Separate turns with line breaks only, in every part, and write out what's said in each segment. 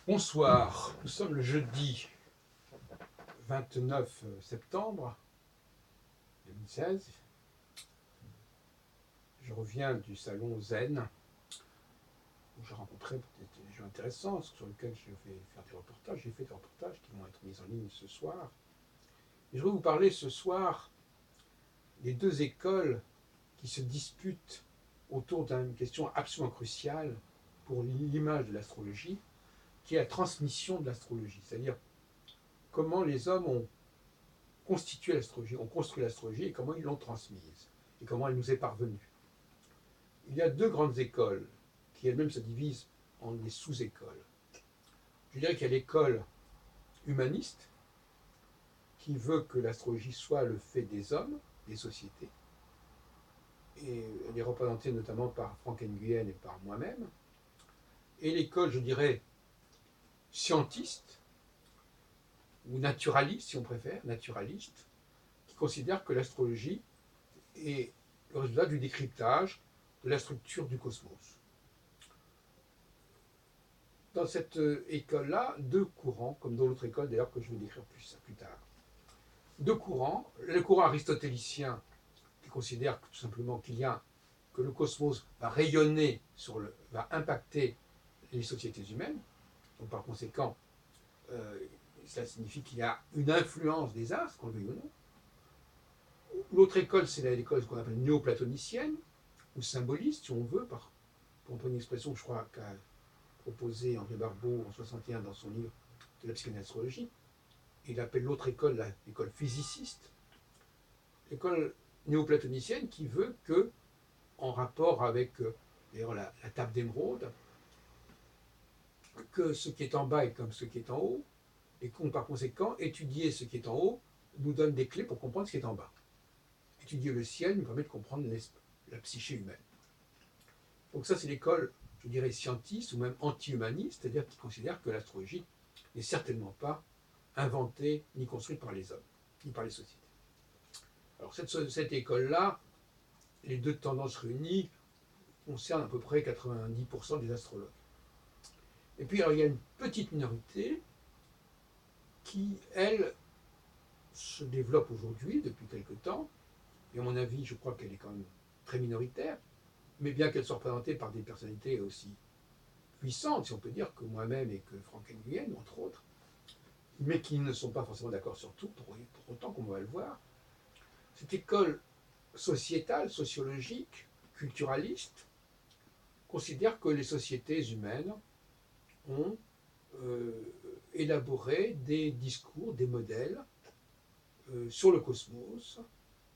Bonsoir, nous sommes le jeudi 29 septembre 2016. Je reviens du salon Zen où j'ai rencontré peut-être des gens intéressants sur lesquels je vais faire des reportages. J'ai fait des reportages qui vont être mis en ligne ce soir. Et je vais vous parler ce soir des deux écoles qui se disputent autour d'une question absolument cruciale pour l'image de l'astrologie, qui est la transmission de l'astrologie, c'est-à-dire comment les hommes ont constitué l'astrologie, ont construit l'astrologie et comment ils l'ont transmise et comment elle nous est parvenue. Il y a deux grandes écoles qui elles-mêmes se divisent en des sous-écoles. Je dirais qu'il y a l'école humaniste qui veut que l'astrologie soit le fait des hommes, des sociétés, et elle est représentée notamment par Franck Nguyen et par moi-même. Et l'école, je dirais, scientiste, ou naturaliste si on préfère, naturaliste, qui considère que l'astrologie est le résultat du décryptage de la structure du cosmos. Dans cette école-là, deux courants, comme dans l'autre école d'ailleurs que je vais décrire plus tard. Deux courants. Le courant aristotélicien qui considère tout simplement que le cosmos va rayonner va impacter les sociétés humaines. Donc par conséquent, euh, cela signifie qu'il y a une influence des astres, qu'on le veuille ou non. L'autre école, c'est l'école qu'on appelle néoplatonicienne, ou symboliste, si on veut, pour employer une expression que je crois qu'a proposée André Barbeau en 61 dans son livre de la psychanastrologie. Il appelle l'autre école l'école physiciste, l'école néoplatonicienne qui veut que, en rapport avec d'ailleurs la table d'émeraude, que ce qui est en bas est comme ce qui est en haut, et qu'on par conséquent, étudier ce qui est en haut nous donne des clés pour comprendre ce qui est en bas. Étudier le ciel nous permet de comprendre la psyché humaine. Donc ça, c'est l'école, je dirais, scientiste ou même anti-humaniste, c'est-à-dire qui considère que l'astrologie n'est certainement pas inventée ni construite par les hommes, ni par les sociétés. Alors cette école-là, les deux tendances réunies concernent à peu près 90% des astrologues. Et puis alors, il y a une petite minorité qui, elle, se développe aujourd'hui depuis quelque temps, et à mon avis, je crois qu'elle est quand même très minoritaire, mais bien qu'elle soit représentée par des personnalités aussi puissantes, si on peut dire, que moi-même et que Franck Nguyen, entre autres, mais qui ne sont pas forcément d'accord sur tout, pour autant qu'on va le voir. Cette école sociétale, sociologique, culturaliste, considère que les sociétés humaines ont euh, élaboré des discours, des modèles sur le cosmos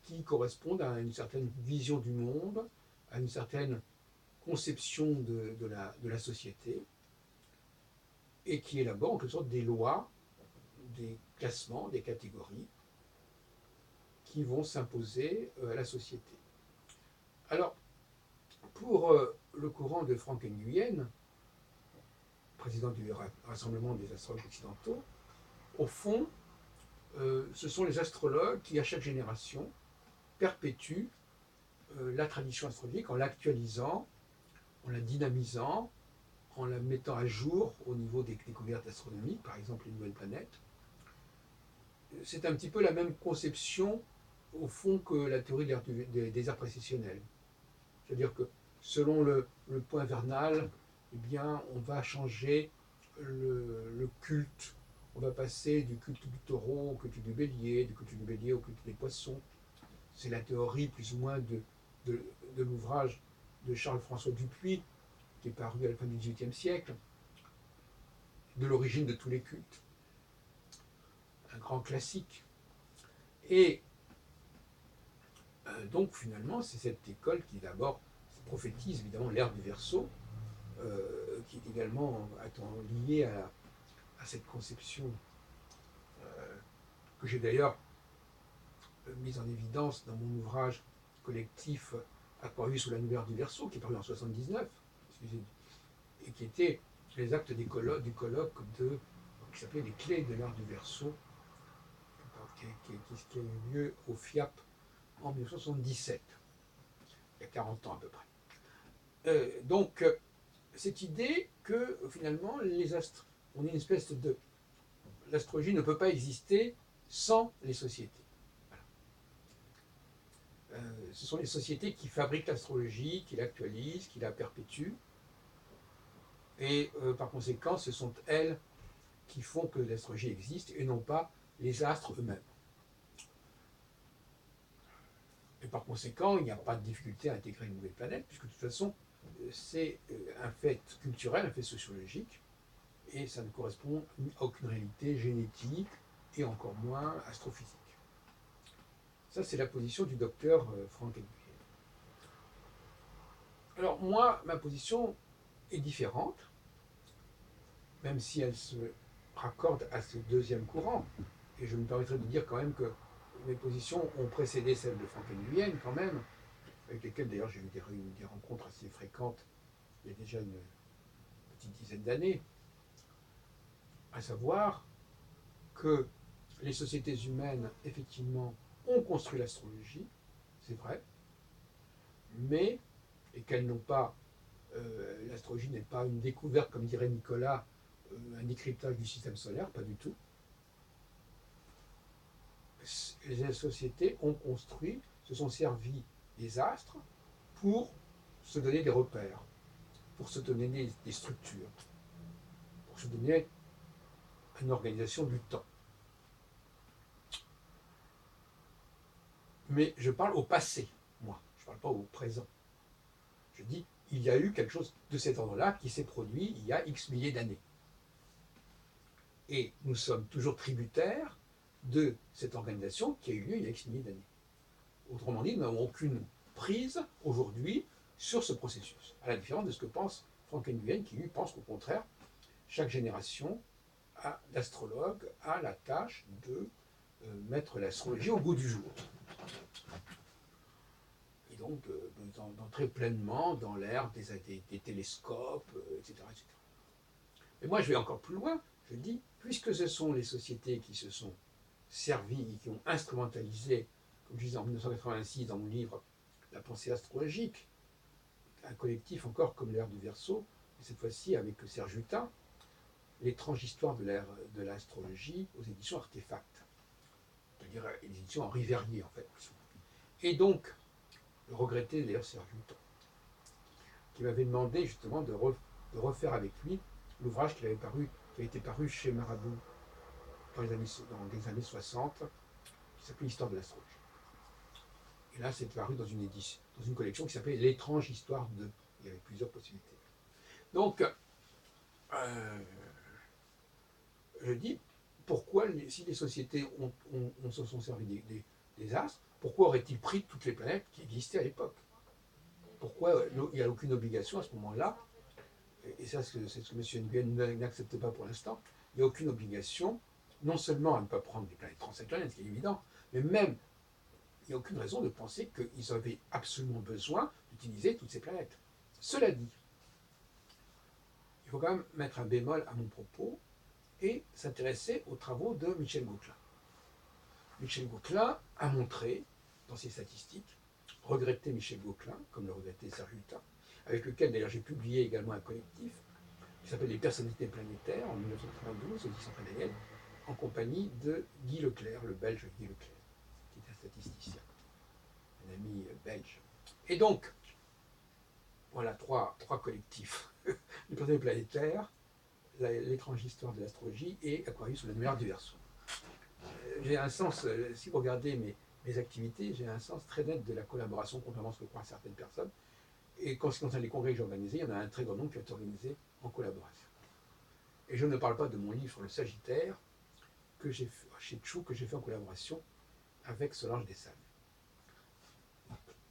qui correspondent à une certaine vision du monde, à une certaine conception de la société, et qui élaborent en quelque sorte des lois, des classements, des catégories qui vont s'imposer à la société. Alors, pour le courant de Franck Nguyen, président du Rassemblement des astrologues occidentaux, au fond, ce sont les astrologues qui, à chaque génération, perpétuent la tradition astrologique en l'actualisant, en la dynamisant, en la mettant à jour au niveau des découvertes astronomiques, par exemple les nouvelles planètes. C'est un petit peu la même conception, au fond, que la théorie des aires précessionnelles. C'est-à-dire que selon le point vernal, eh bien, on va changer le culte. On va passer du culte du taureau au culte du bélier, du culte du bélier au culte des poissons. C'est la théorie plus ou moins de, de l'ouvrage de Charles-François Dupuy, qui est paru à la fin du XVIIIe siècle, de l'origine de tous les cultes, un grand classique. Et donc finalement, c'est cette école qui d'abord prophétise évidemment l'ère du Verseau, qui est également liée à cette conception que j'ai d'ailleurs mise en évidence dans mon ouvrage collectif Aquarius ou la nouvelle ère du Verseau, qui est paru en 79, et qui était les actes du colloque qui s'appelait Les clés de l'art du Verseau, qui a eu lieu au FIAP en 1977, il y a 40 ans à peu près. Donc, cette idée que finalement les astres on est une espèce de... L'astrologie ne peut pas exister sans les sociétés. Ce sont les sociétés qui fabriquent l'astrologie, qui l'actualisent, qui la perpétuent. Et par conséquent, ce sont elles qui font que l'astrologie existe et non pas les astres eux-mêmes. Et par conséquent, il n'y a pas de difficulté à intégrer une nouvelle planète, puisque de toute façon, c'est un fait culturel, un fait sociologique, et ça ne correspond à aucune réalité génétique et encore moins astrophysique. Ça, c'est la position du docteur Frank Nguyen. Alors moi, ma position est différente, même si elle se raccorde à ce deuxième courant. Et je me permettrai de dire quand même que mes positions ont précédé celles de Frank Nguyen quand même, avec lesquelles d'ailleurs j'ai eu des rencontres assez fréquentes il y a déjà une petite dizaine d'années, à savoir que les sociétés humaines, effectivement, ont construit l'astrologie, c'est vrai, mais, et qu'elles n'ont pas, l'astrologie n'est pas une découverte, comme dirait Nicolas, un décryptage du système solaire, pas du tout. Les sociétés ont construit, se sont servis des astres pour se donner des repères, pour se donner des structures, pour se donner une organisation du temps. Mais je parle au passé, moi, je ne parle pas au présent. Je dis, il y a eu quelque chose de cet ordre-là qui s'est produit il y a X milliers d'années. Et nous sommes toujours tributaires de cette organisation qui a eu lieu il y a X milliers d'années. Autrement dit, nous n'avons aucune prise aujourd'hui sur ce processus, à la différence de ce que pense Frank Nguyen, qui lui pense qu'au contraire, chaque génération d'astrologues a la tâche de mettre l'astrologie au goût du jour. Et donc d'entrer pleinement dans l'ère des télescopes, etc., etc. Mais moi, je vais encore plus loin. Je dis, puisque ce sont les sociétés qui se sont servies et qui ont instrumentalisé, comme je disais en 1986 dans mon livre, la pensée astrologique, un collectif encore comme l'ère du Verseau, et cette fois-ci avec Serge Hutin, l'étrange histoire de l'astrologie aux éditions Artefacts, c'est-à-dire les éditions Henri Verrier, en fait. Et donc, le regretté d'ailleurs Serge Hutin, qui m'avait demandé justement de refaire avec lui l'ouvrage qui avait été paru chez Marabout dans les années 60, qui s'appelait Histoire de l'astrologie. Et là, c'est paru dans une collection qui s'appelait L'étrange histoire de. Il y avait plusieurs possibilités. Donc, je dis, pourquoi, si les sociétés se sont servis des astres, pourquoi auraient-ils pris toutes les planètes qui existaient à l'époque? Pourquoi il n'y a aucune obligation à ce moment-là, et ça c'est ce que M. Nguyen n'accepte pas pour l'instant, il n'y a aucune obligation, non seulement à ne pas prendre des planètes transactionnelles, ce qui est évident, mais même, il n'y a aucune raison de penser qu'ils avaient absolument besoin d'utiliser toutes ces planètes. Cela dit, il faut quand même mettre un bémol à mon propos et s'intéresser aux travaux de Michel Gauquelin. Michel Gauquelin a montré, dans ses statistiques, regretté Michel Gauquelin, comme le regrettait Serge Hutin, avec lequel d'ailleurs j'ai publié également un collectif qui s'appelle Les personnalités planétaires en 1992 aux éditions Canadiennes, en compagnie de Guy Leclerc, le belge Guy Leclerc, qui est un statisticien, un ami belge. Et donc, voilà trois collectifs. Les personnalités planétaires, l'étrange histoire de l'astrologie et Aquarius ou l'annuaire du Verseau. J'ai un sens, si vous regardez mes activités, j'ai un sens très net de la collaboration, contrairement à ce que croient certaines personnes. Et quand ce qui concerne les congrès que j'ai organisés, il y en a un très grand nombre qui a été organisé en collaboration. Et je ne parle pas de mon livre sur le Sagittaire, que j'ai fait chez Tchou, que j'ai fait en collaboration avec Solange Dessalles,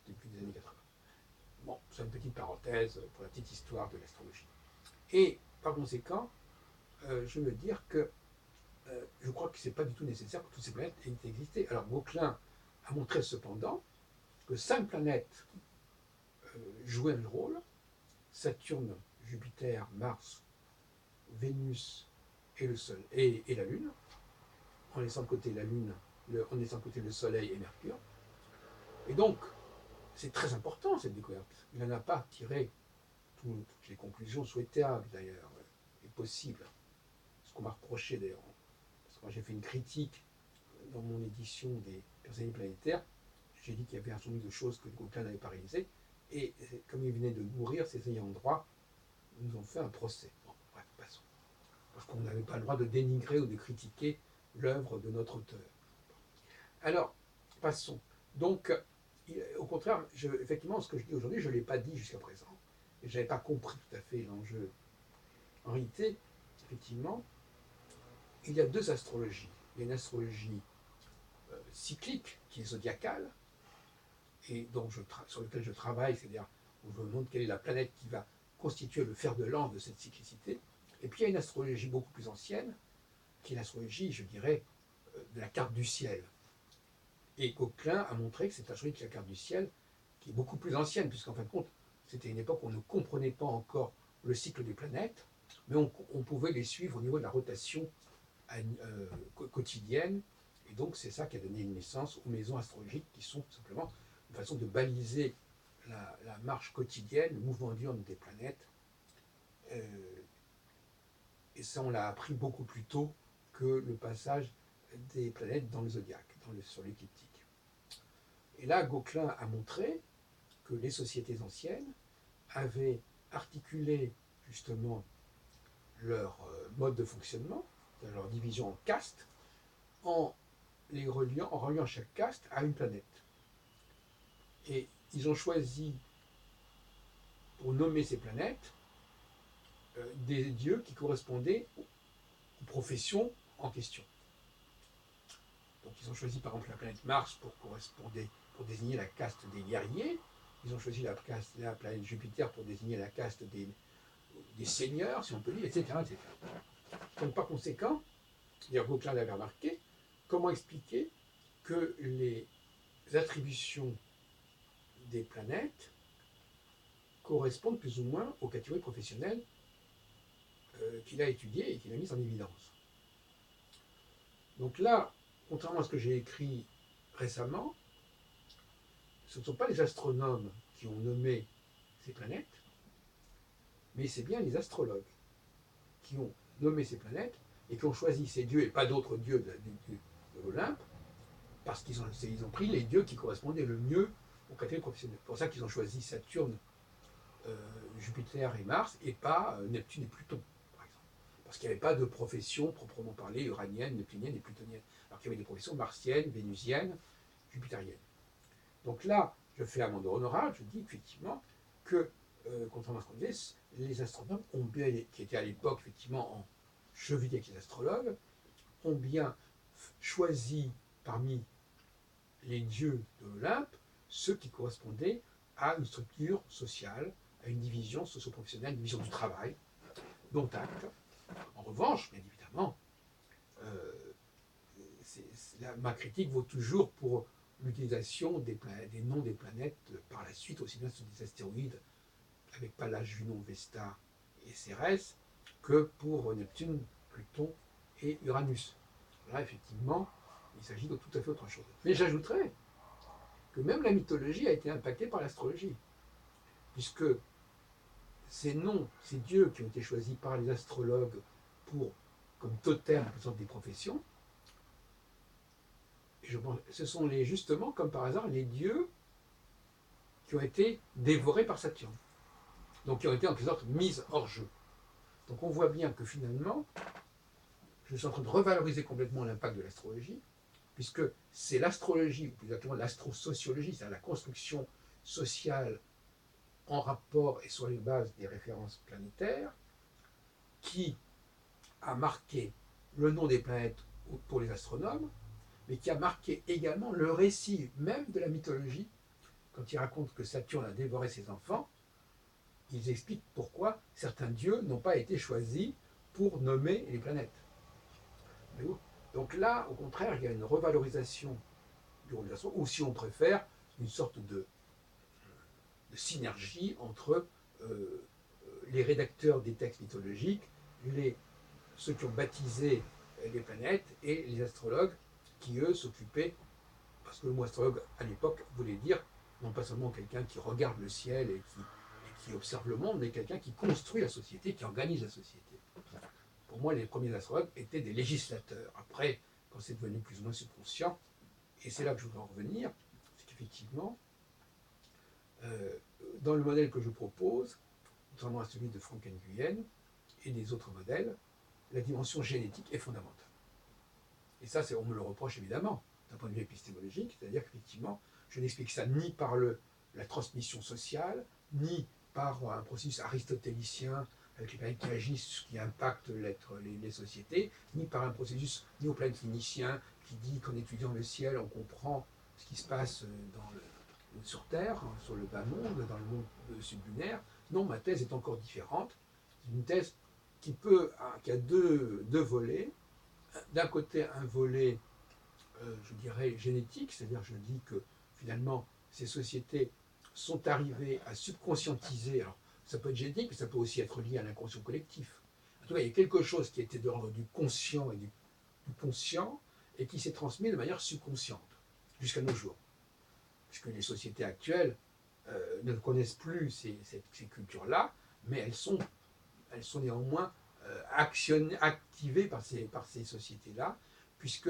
depuis les années 80. Bon, c'est une petite parenthèse pour la petite histoire de l'astrologie. Et par conséquent, je veux dire que je crois que ce n'est pas du tout nécessaire que toutes ces planètes aient existé. Alors Gauquelin a montré cependant que 5 planètes jouaient un rôle: Saturne, Jupiter, Mars, Vénus et le Soleil et la Lune, en laissant de côté la Lune, en laissant de côté le Soleil et Mercure. Et donc, c'est très important cette découverte. Il n'en a pas tiré toutes les conclusions souhaitables d'ailleurs, et possibles. qu'on m'a reproché d'ailleurs, parce que quand j'ai fait une critique dans mon édition des personnalités planétaires, j'ai dit qu'il y avait un certain nombre de choses que Gauquelin n'avait pas réalisées, et comme il venait de mourir, ses ayants droit nous ont fait un procès. Bon, bref, passons. Parce qu'on n'avait pas le droit de dénigrer ou de critiquer l'œuvre de notre auteur. Alors, passons. Donc, au contraire, effectivement, ce que je dis aujourd'hui, je ne l'ai pas dit jusqu'à présent. Et je n'avais pas compris tout à fait l'enjeu. En réalité, effectivement, il y a deux astrologies. Il y a une astrologie cyclique, qui est zodiacale, et donc sur laquelle je travaille, c'est-à-dire où je me montre quelle est la planète qui va constituer le fer de lance de cette cyclicité. Et puis il y a une astrologie beaucoup plus ancienne, qui est l'astrologie, je dirais, de la carte du ciel. Et Gauquelin a montré que cette astrologie de la carte du ciel, qui est beaucoup plus ancienne, puisqu'en fin de compte, c'était une époque où on ne comprenait pas encore le cycle des planètes, mais on pouvait les suivre au niveau de la rotation quotidienne. Et donc c'est ça qui a donné une naissance aux maisons astrologiques, qui sont tout simplement une façon de baliser la marche quotidienne, le mouvement diurne des planètes. Et ça, on l'a appris beaucoup plus tôt que le passage des planètes dans le zodiaque, sur l'écliptique. Et là, Gauquelin a montré que les sociétés anciennes avaient articulé justement leur mode de fonctionnement, leur division en castes, en reliant chaque caste à une planète. Et ils ont choisi, pour nommer ces planètes, des dieux qui correspondaient aux professions en question. Donc ils ont choisi par exemple la planète Mars pour désigner la caste des guerriers. Ils ont choisi la planète Jupiter pour désigner la caste des seigneurs, si on peut dire, etc. etc. Donc par conséquent, Gauquelin l'avait remarqué, comment expliquer que les attributions des planètes correspondent plus ou moins aux catégories professionnelles qu'il a étudiées et qu'il a mises en évidence. Donc là, contrairement à ce que j'ai écrit récemment, ce ne sont pas les astronomes qui ont nommé ces planètes, mais c'est bien les astrologues qui ont nommé ces planètes et qui ont choisi ces dieux et pas d'autres dieux de l'Olympe, parce qu'ils ont pris les dieux qui correspondaient le mieux aux catégories professionnelles. C'est pour ça qu'ils ont choisi Saturne, Jupiter et Mars, et pas Neptune et Pluton, par exemple. Parce qu'il n'y avait pas de profession proprement parlée uranienne, neptunienne et plutonienne. Alors qu'il y avait des professions martiennes, vénusiennes, jupiteriennes. Donc là, je fais amende honorable, je dis effectivement que, contrairement à ce qu'on disait, les astronomes ont bien, qui étaient à l'époque effectivement en cheville avec les astrologues, ont bien choisi parmi les dieux de l'Olympe ceux qui correspondaient à une structure sociale, à une division socio-professionnelle, une division du travail, dont acte. En revanche, bien évidemment, ma critique vaut toujours pour l'utilisation des noms des planètes par la suite, aussi bien sur des astéroïdes avec Pallas, Junon, Vesta et Cérès, que pour Neptune, Pluton et Uranus. Là, effectivement, il s'agit de tout à fait autre chose. Mais j'ajouterais que même la mythologie a été impactée par l'astrologie, puisque ces noms, ces dieux qui ont été choisis par les astrologues comme totem des professions, ce sont justement, comme par hasard, les dieux qui ont été dévorés par Saturne, donc qui ont été en quelque sorte mis hors jeu. Donc on voit bien que finalement, je suis en train de revaloriser complètement l'impact de l'astrologie, puisque c'est l'astrologie, ou plus exactement l'astrosociologie, c'est-à-dire la construction sociale en rapport et sur les bases des références planétaires, qui a marqué le nom des planètes pour les astronomes, mais qui a marqué également le récit même de la mythologie. Quand ils racontent que Saturne a dévoré ses enfants, ils expliquent pourquoi certains dieux n'ont pas été choisis pour nommer les planètes. Donc là, au contraire, il y a une revalorisation du rôle de l'astro, ou si on préfère, une sorte de synergie entre les rédacteurs des textes mythologiques, ceux qui ont baptisé les planètes, et les astrologues qui, eux, s'occupaient, parce que le mot astrologue, à l'époque, voulait dire non pas seulement quelqu'un qui regarde le ciel et qui observe le monde, mais quelqu'un qui construit la société, qui organise la société. Pour moi, les premiers astrologues étaient des législateurs. Après, quand c'est devenu plus ou moins subconscient, et c'est là que je voudrais en revenir, c'est qu'effectivement, euh, dans le modèle que je propose, contrairement à celui de Frank Nguyen et des autres modèles, la dimension génétique est fondamentale. Et ça, on me le reproche évidemment d'un point de vue épistémologique, c'est-à-dire qu'effectivement, je n'explique ça ni par la transmission sociale, ni par un processus aristotélicien avec les planètes qui agissent, qui impactent les sociétés, ni par un processus néoplatonicien qui dit qu'en étudiant le ciel, on comprend ce qui se passe sur Terre, sur le bas monde, dans le monde sublunaire. Non, ma thèse est encore différente. C'est une thèse qui a deux volets. D'un côté, un volet, je dirais, génétique, c'est-à-dire je dis que finalement, ces sociétés sont arrivées à subconscientiser, alors ça peut être génétique, mais ça peut aussi être lié à l'inconscient collectif. En tout cas, il y a quelque chose qui était de l'ordre du conscient et du conscient, et qui s'est transmis de manière subconsciente, jusqu'à nos jours. Puisque les sociétés actuelles ne connaissent plus ces cultures-là, mais elles sont néanmoins activées par ces sociétés-là, puisque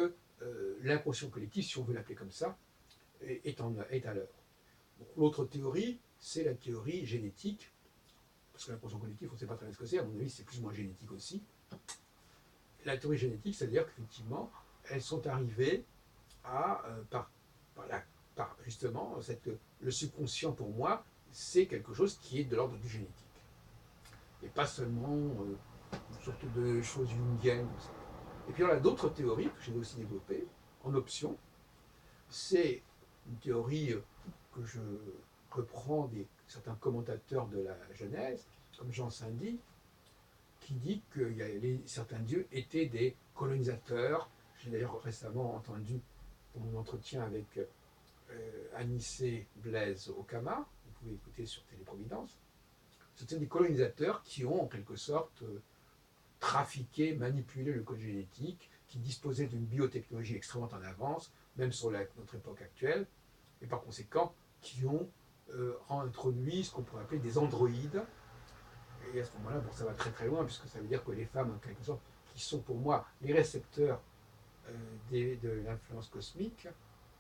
l'inconscient collectif, si on veut l'appeler comme ça, est à l'œuvre. L'autre théorie, c'est la théorie génétique, parce que l'inconscient collectif, on ne sait pas très bien ce que c'est, à mon avis, c'est plus ou moins génétique aussi. La théorie génétique, c'est-à-dire qu'effectivement, elles sont arrivées par justement, le subconscient pour moi, c'est quelque chose qui est de l'ordre du génétique. Et pas seulement une sorte de choses jungiennes comme ça. Et puis il y a d'autres théories que j'ai aussi développées en option. C'est une théorie que je reprends de certains commentateurs de la Genèse, comme Jean Saint-Dié, qui dit que certains dieux étaient des colonisateurs. J'ai d'ailleurs récemment entendu pour mon entretien avec Anicet Blaise Okama, vous pouvez écouter sur Téléprovidence. C'était des colonisateurs qui ont en quelque sorte trafiqué, manipulé le code génétique, qui disposaient d'une biotechnologie extrêmement en avance, même sur notre époque actuelle, et par conséquent qui ont introduit ce qu'on pourrait appeler des androïdes. Et à ce moment-là, bon, ça va très très loin, puisque ça veut dire que les femmes, en quelque sorte, qui sont pour moi les récepteurs de l'influence cosmique,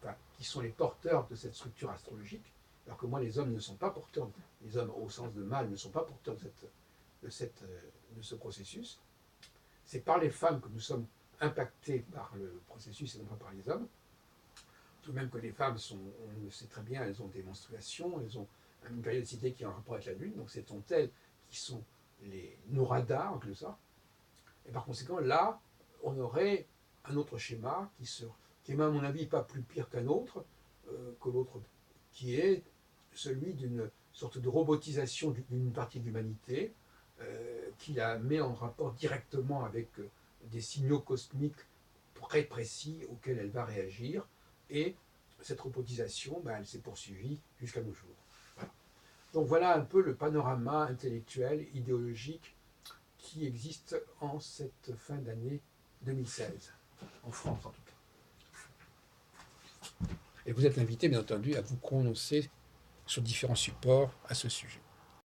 enfin, qui sont les porteurs de cette structure astrologique, alors que moi, les hommes ne sont pas porteurs, les hommes au sens de mâle ne sont pas porteurs de ce processus. C'est par les femmes que nous sommes impactés par le processus et non pas par les hommes. Tout de même que les femmes on le sait très bien, elles ont des menstruations, elles ont une périodicité qui est en rapport avec la lune, donc c'est elles qui sont nos radars en quelque sorte. Et par conséquent, là, on aurait un autre schéma qui est, à mon avis, pas plus pire qu'un autre, que l'autre, qui est celui d'une sorte de robotisation d'une partie de l'humanité, qui la met en rapport directement avec des signaux cosmiques très précis auxquels elle va réagir. Et cette robotisation, elle s'est poursuivie jusqu'à nos jours. Voilà. Donc voilà un peu le panorama intellectuel, idéologique qui existe en cette fin d'année 2016, en France en tout cas. Et vous êtes invité, bien entendu, à vous prononcer sur différents supports à ce sujet.